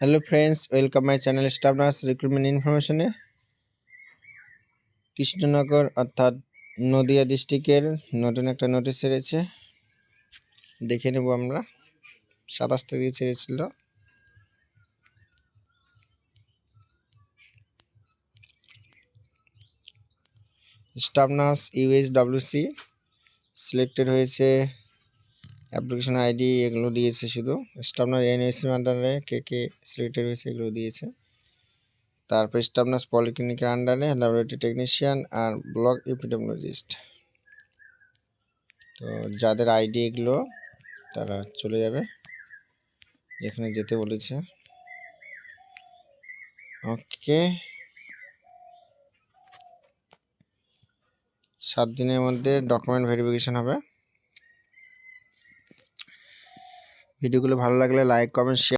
Hello friends, welcome my channel staff nurse recruitment ইনফরমেশনে। কৃষ্ণনগর অর্থাৎ নদিয়া ডিস্ট্রিক্টের নতুন একটা নোটিশ ছেড়েছে, দেখে নেব আমরা। 27 তারিখে ছেড়েছিল। স্টাফ নার্স USWC সিলেক্টেড হয়েছে, অ্যাপ্লিকেশন আইডি এগুলো দিয়েছে। শুধু স্টাফ নার্স NSC আন্ডারে কে সিলেক্টেড হয়েছে এগুলো দিয়েছে। তারপর স্টাফ নার্স পলিক্লিনিকের আন্ডারে ল্যাবরেটরি টেকনিশিয়ান আর ব্লক এপিডেমিওলজিস্ট। তো যাদের আইডি এগুলো তারা চলে যাবে যেখানে যেতে বলেছে। ওকে, 7 দিনের মধ্যে ডকুমেন্ট ভেরিফিকেশন হবে। ভিডিওগুলো ভালো লাগলে লাইক, কমেন্ট, শেয়ার